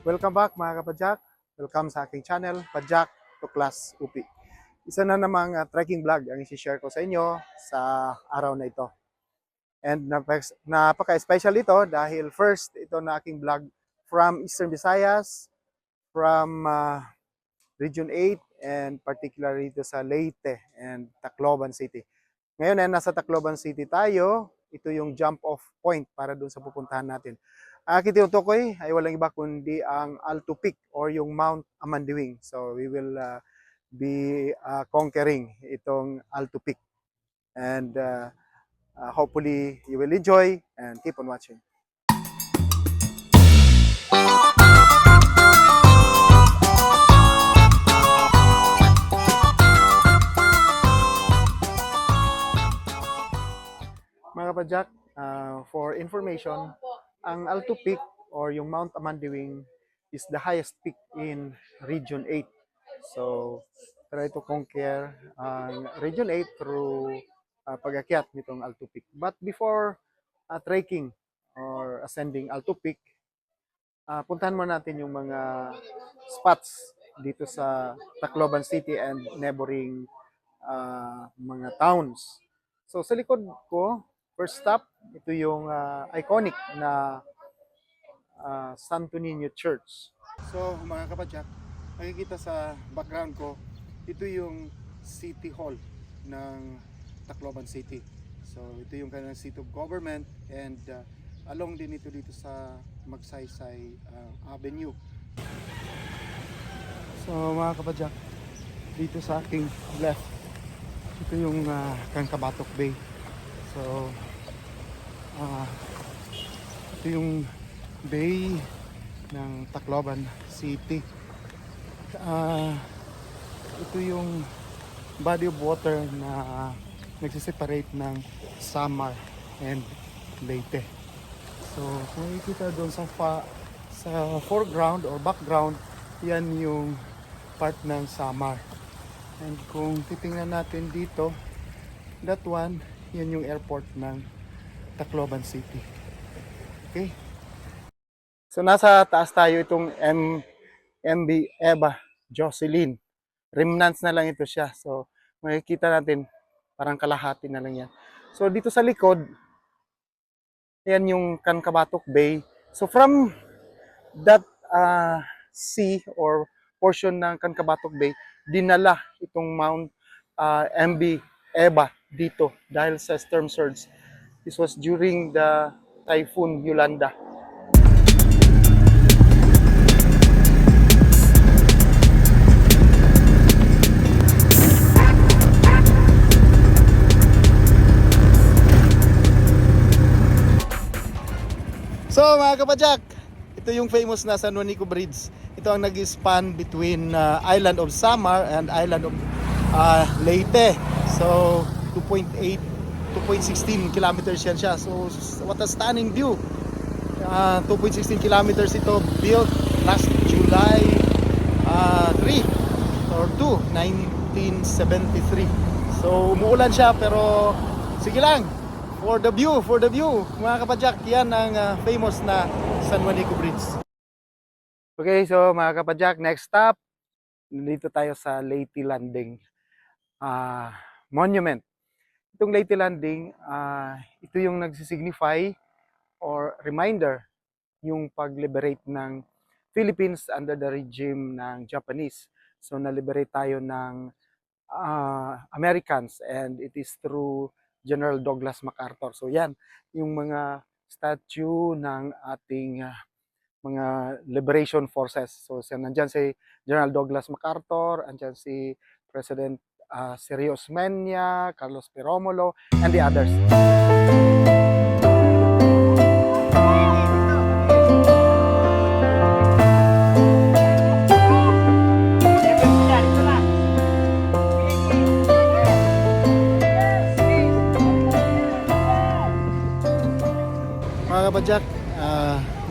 Welcome back mga kapadyak. Welcome sa aking channel, Padyak to Class UP. Isa na namang trekking vlog ang isi-share ko sa inyo sa araw na ito. And napaka-special ito dahil first ito na aking vlog from Eastern Visayas, from Region 8 and particularly dito sa Leyte and Tacloban City. Ngayon ay nasa Tacloban City tayo. Ito yung jump off point para dun sa pupuntahan natin. Ang aking tinutukoy ay walang iba kundi ang Alto Peak or yung Mount Amandiwing. So we will be conquering itong Alto Peak. And hopefully you will enjoy and keep on watching. Mga kapadyak, for information, ang Alto Peak or yung Mount Amandiwing is the highest peak in Region 8. So, try to conquer ang Region 8 through pag-akyat nitong Alto Peak. But before trekking or ascending Alto Peak, puntahan muna natin yung mga spots dito sa Tacloban City and neighboring mga towns. So, sa likod ko, first stop, ito yung iconic na Santo Niño Church. So mga kapadyak, makikita sa background ko, ito yung City Hall ng Tacloban City. So ito yung kanilang seat of government and along din ito dito sa Magsaysay Avenue. So mga kapadyak, dito sa aking left, ito yung Cancabatok Bay. So ito yung bay ng Tacloban City. Ito yung body of water na nagsiseparate ng Samar and Leyte. So kung makikita doon sa foreground or background, yan yung part ng Samar. And kung titingnan natin dito, that one, yan yung airport ng Tacloban City. Okay? So nasa taas tayo itong MB Eva Jocelyn. Remnants na lang ito siya. So makikita natin parang kalahati na lang yan. So dito sa likod, yan yung Cancabatok Bay. So from that sea or portion ng Cancabatok Bay, dinala itong Mount MB Eva dito dahil sa storm surge. This was during the Typhoon Yolanda. So mga kapadyak, ito yung famous na San Juanico Bridge. Ito ang nag-span between Island of Samar and Island of Leyte. So 2.16 kilometers yan siya. So what a stunning view. 2.16 kilometers ito, built last July 3 or 2, 1973. So umuulan siya pero sige lang. For the view, mga kapadyak, yan ang famous na San Juanico Bridge. Okay, so mga kapadyak, next stop, dito tayo sa Leyte Landing Monument. Itong Leyte Landing, ito yung nagsisignify or reminder yung pag-liberate ng Philippines under the regime ng Japanese. So na-liberate tayo ng Americans and it is through General Douglas MacArthur. So yan, yung mga statue ng ating mga liberation forces. So nandyan si General Douglas MacArthur, andyan si President Sergio Osmeña, Carlos P. Romulo, and the others. Mga kapadyak,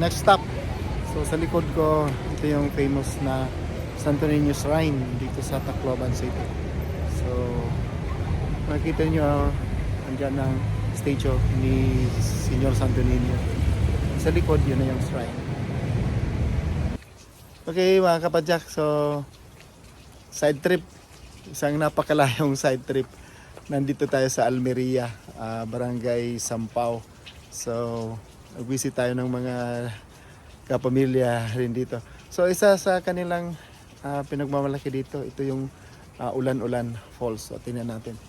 next stop. So sa likod ko, ito yung famous na Santo Niño Shrine dito sa Tacloban City. So makikita nyo, andyan ang statue ni Señor Santo Niño. Sa likod, yun na yung shrine. Okay mga kapadyak, so side trip. Isang napakalayong side trip. Nandito tayo sa Almeria, Barangay Sampao. So, nag-visit tayo ng mga kapamilya rin dito. So, isa sa kanilang pinagmamalaki dito, ito yung Ulan-Ulan Falls. So, tingnan natin.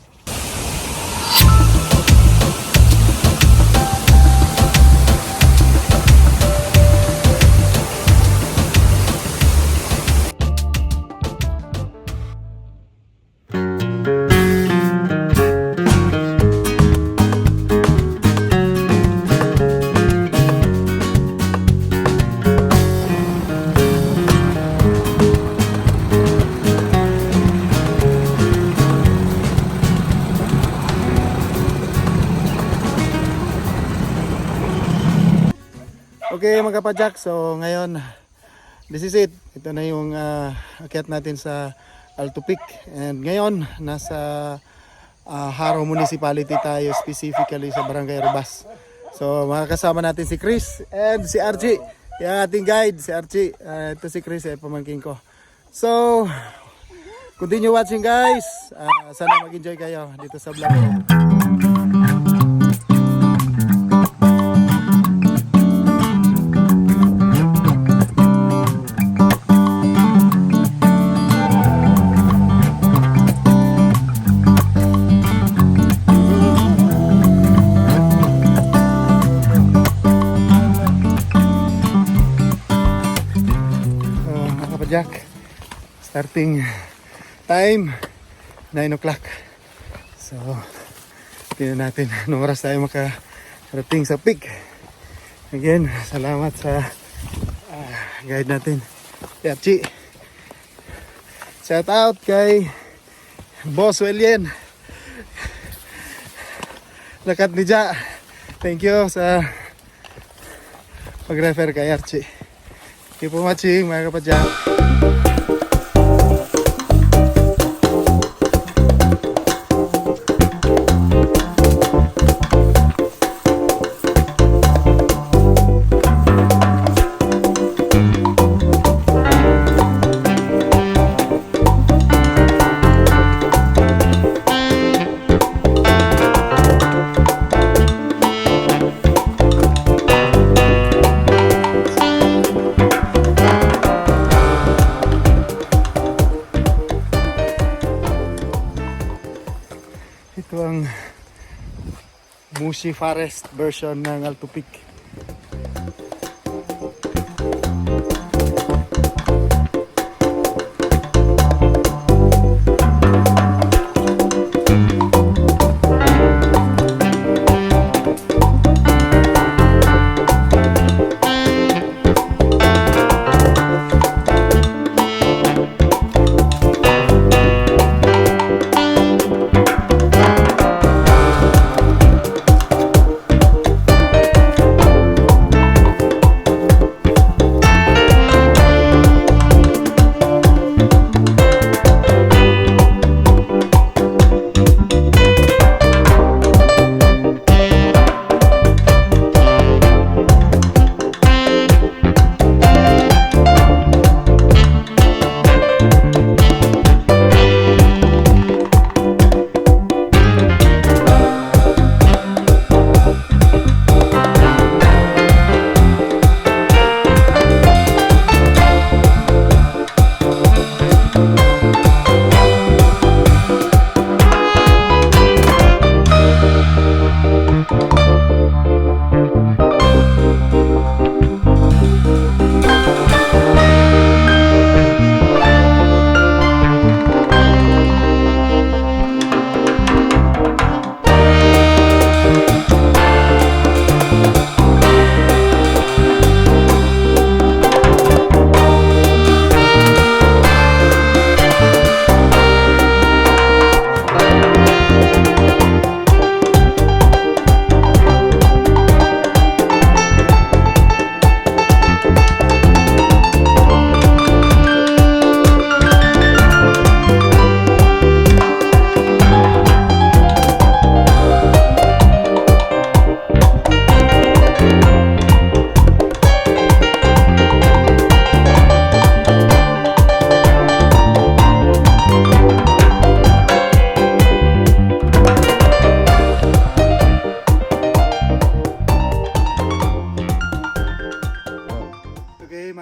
Okay mga kapadyak, so ngayon this is it. Ito na yung akyat natin sa Alto Peak. And ngayon nasa Haro Municipality tayo, specifically sa Barangay Robas. So makakasama natin si Chris and si Archie, yung ating guide si Archie. Ito si Chris, pamangkin ko. So continue watching guys. Sana mag-enjoy kayo dito sa vlog. Jack, starting time 9 o'clock. So tingnan natin anong oras tayo makarating sa peak. Again, salamat sa guide natin, Yachi. Shout out kay Boss William Lakat ni Ja. Thank you sa pag-refer kay Archie. Keep on watching mga kapadyak. Ito ang Mushi Forest version ng Alto Peak.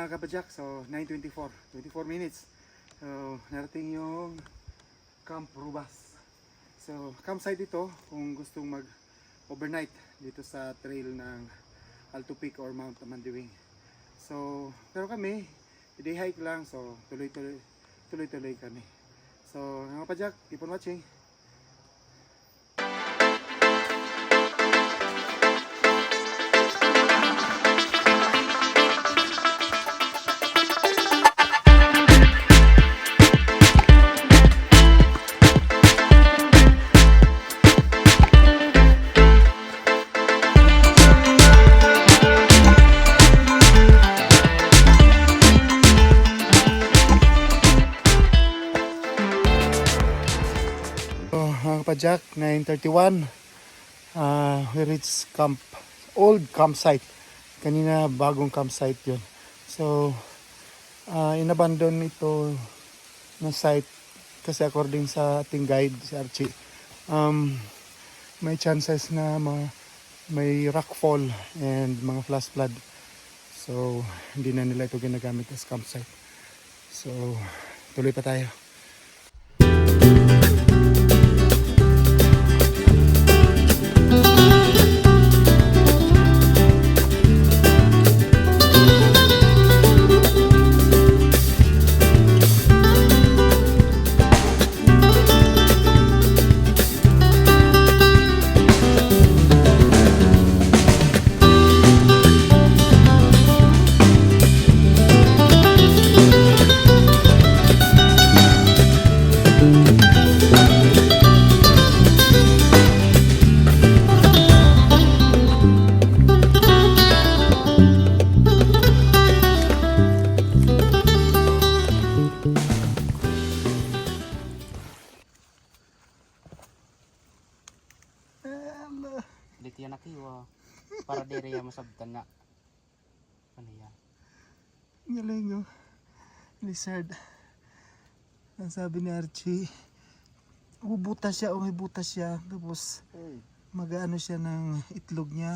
mga kapadyak, so 9:24, 24 minutes. So narating yung Camp Rubas. So campsite ito kung gustong mag overnight dito sa trail ng Alto Peak or Mount Tamandiwing. So pero kami day hike lang, so tuloy-tuloy kami. So mga kapadyak, keep on watching. Mga kapadyak, 9:31, we reached old campsite. Kanina bagong campsite yun. So inabandon ito na site kasi according sa ating guide si Archie, may chances na may rockfall and mga flash flood. So hindi na nila ito ginagamit as campsite. So tuloy pa tayo. Dito yan nakiwa. Para diri ya masabtan na. Ano yan? Galing oh. Lizard. Ang sabi ni Archie, butas siya, may butas siya. Tapos mag-ano siya ng itlog niya.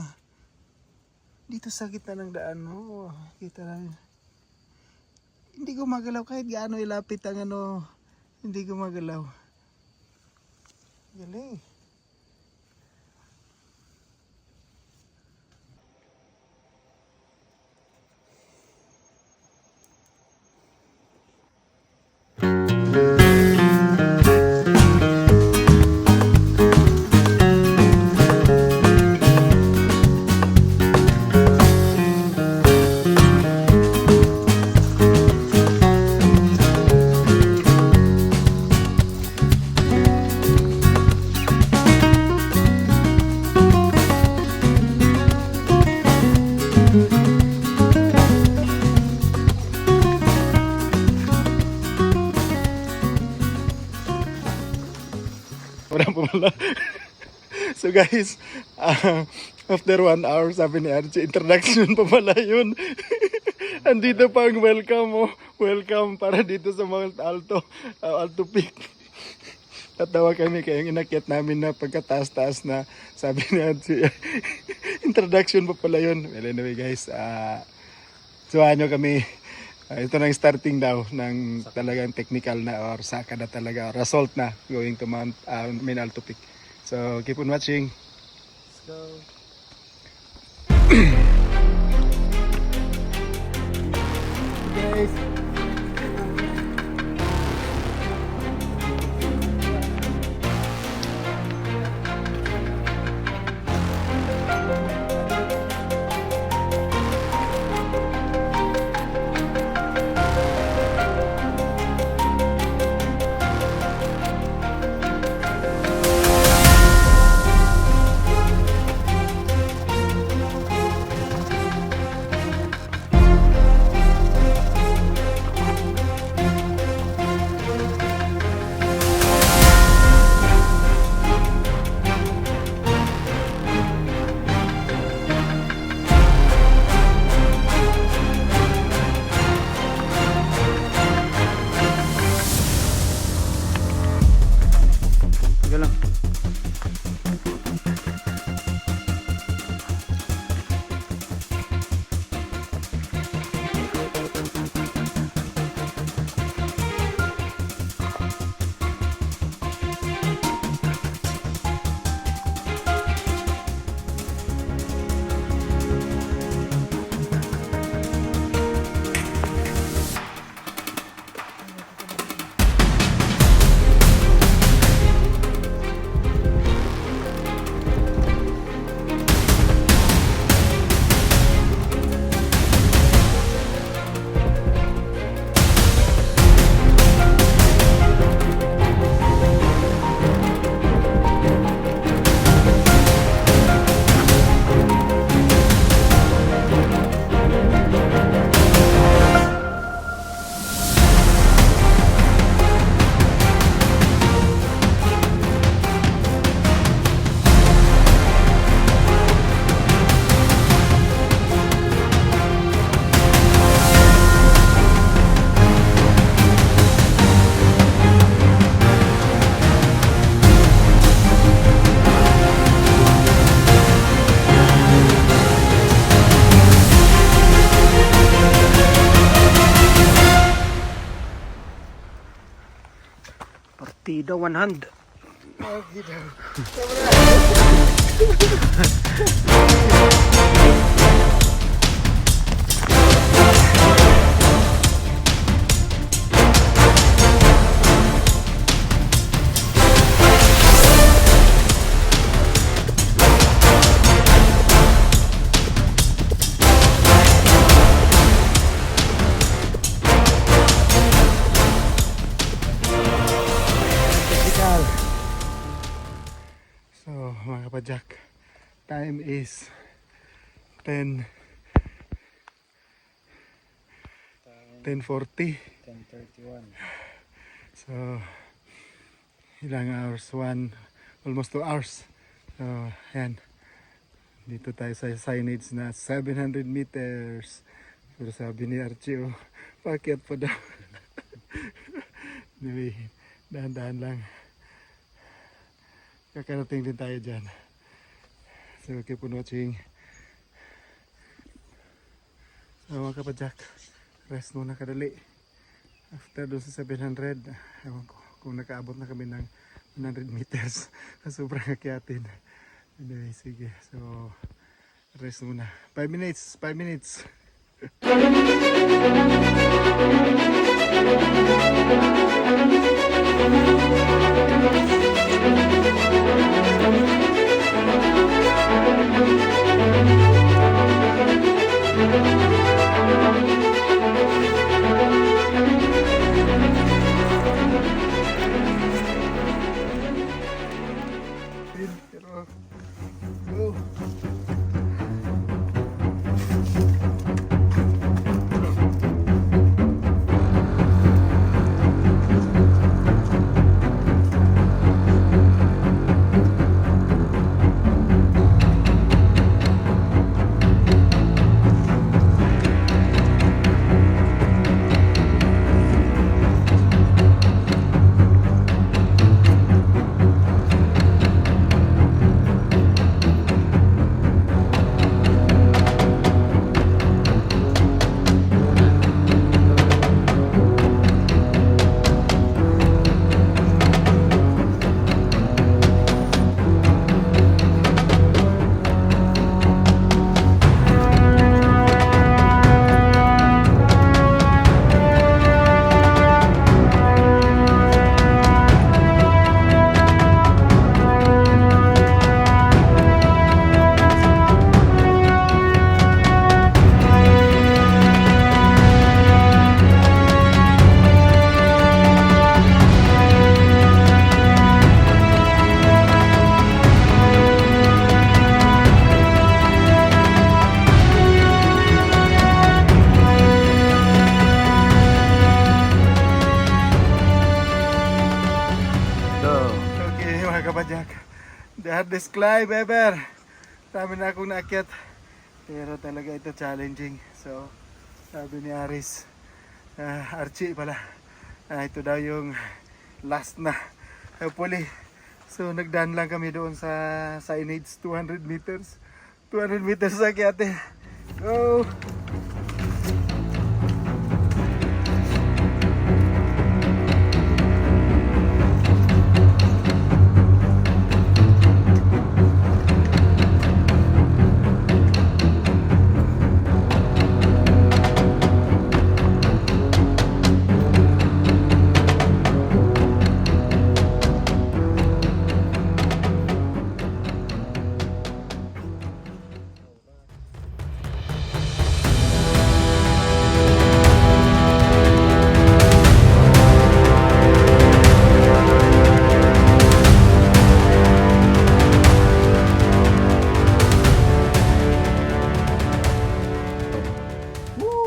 Dito sa gitna ng daan, oh, kita lang. Hindi ko magalaw kahit gaano ilapit ang ano, hindi ko magalaw. Galing. Wala po pala. So guys, after 1 hour, sabi ni Archie, introduction pa pala yun. Andito pa ang welcome, oh. Welcome para dito sa Mount Alto Peak. Tatawa kami kaya yung inakyat namin na pagkataas-taas na sabi ni Archie, introduction pa pala yun. Well anyway guys, suwahan nyo kami. Ito na yung starting daw ng talagang technical na or saka na talaga or assault na going to Mount Main Alto Peak. So keep on watching. Let's go. Guys. Partida one hand. Okay daw. Technical. So mga kapadyak, time is 10 10:40. 10:31. So ilang hours? Almost 2 hours. So yan, dito tayo sa signage na 700 meters. Pero sabi ni Archie, pakyat pa daw. Anyway, dahan-dahan lang. Kakarating din tayo dyan. So keep on watching. So mga kapadyak, rest muna kadali. After doon sa 700, ewan ko kung nakaabot na kami ng 100 meters. Sobrang akyatin. Anyway, sige. So rest muna. 5 minutes. 5 minutes. Pero go. Okay mga kapadyak, the hardest climb ever. Dami na akong naakyat, pero talaga ito challenging. So sabi ni Archie pala, ito daw yung last na, hopefully. So nagdaan lang kami doon sa signage 200 meters. 200 meters sa akyate. Go!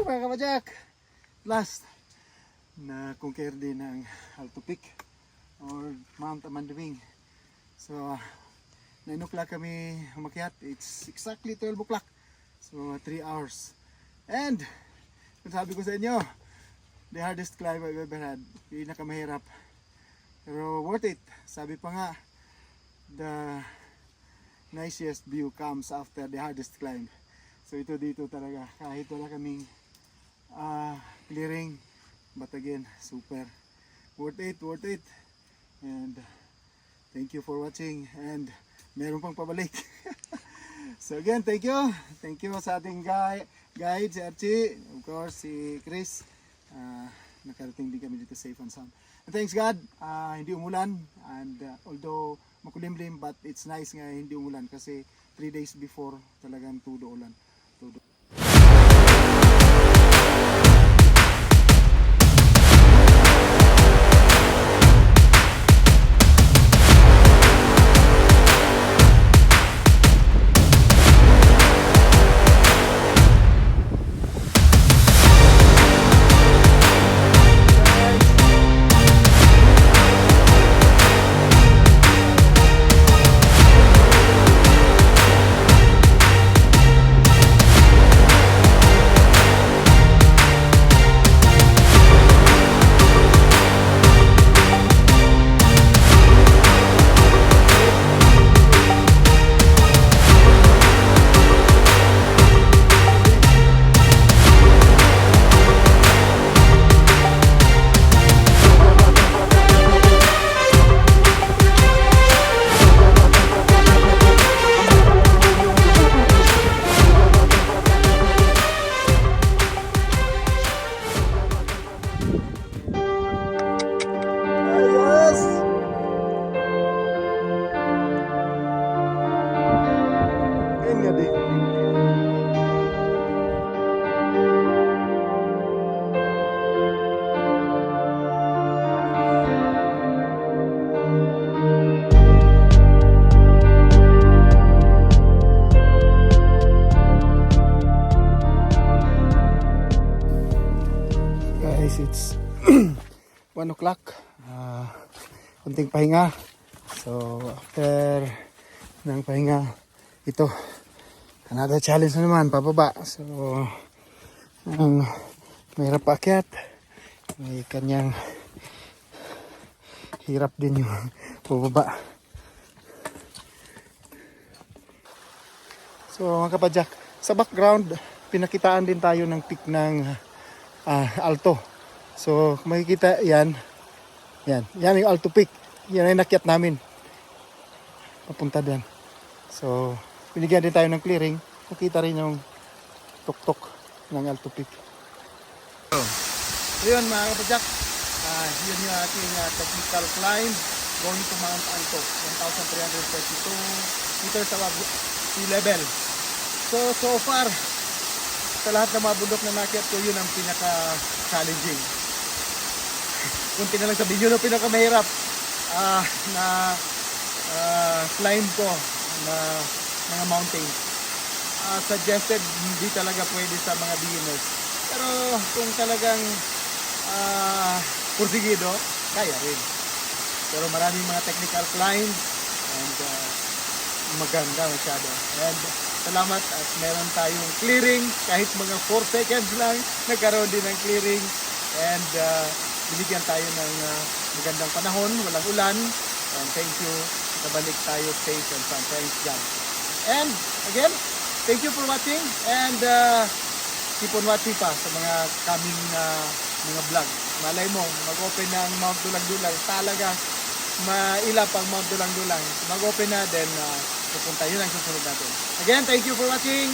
Mga kapadyak, last na conquer din ng Alto Peak or Mount Amanduwing. So 9 o'clock kami umakyat. It's exactly 12 o'clock. So 3 hours. And kung sabi ko sa inyo, the hardest climb I've ever had. Pinakamahirap, pero worth it. Sabi pa nga, the nicest view comes after the hardest climb. So ito dito talaga, kahit wala kaming clearing, but again, super worth it, worth it. And thank you for watching. And meron pang pabalik. So again, thank you. Thank you sa ating guide, si Archie. Of course, si Chris. Nakarating din kami dito safe and sound. And thanks God, hindi umulan. And although makulimlim, but it's nice nga hindi umulan kasi 3 days before talagang tudo ulan. Tudo. Guys, it's 1 o'clock. Kunting pahinga. So, after ng pahinga, ito, another challenge na naman, pababa. So, mahirap paakyat. May kanyang hirap din yung pababa. So, mga kapadyak, sa background, pinakitaan din tayo ng peak ng Alto. So, kung makikita yan yung Alto Peak. Yan ay nakyat namin. Papunta din. So, binigyan din tayo ng clearing. Makita rin yung tuktok ng Alto Peak. So, yun mga kapadyak. Yun yung ating technical climb going to Mount Alto. 1,332 meters above sea level. So far, sa lahat ng mga bundok na nakyat ko, yun ang pinaka-challenging. Kunti na lang sabihin yun ang pinaka-mahirap na climb ko na mga mountains. Suggested, hindi talaga pwede sa mga beginners. Pero kung talagang pursigido, kaya rin. Pero maraming mga technical climbs and maganda masyado. And salamat at meron tayong clearing kahit mga 4 seconds lang nagkaroon din ng clearing and binigyan tayo ng magandang panahon, walang ulan, and thank you, nakabalik tayo safe and sound. Thanks God. And again, thank you for watching and keep on watching pa sa mga coming mga vlog. Malay mo, mag-open ng Mount Dulang-Dulang, talaga mailap ang Mount Dulang-Dulang. Mag-open na, then pupunta, yun ang susunod natin. Again, thank you for watching.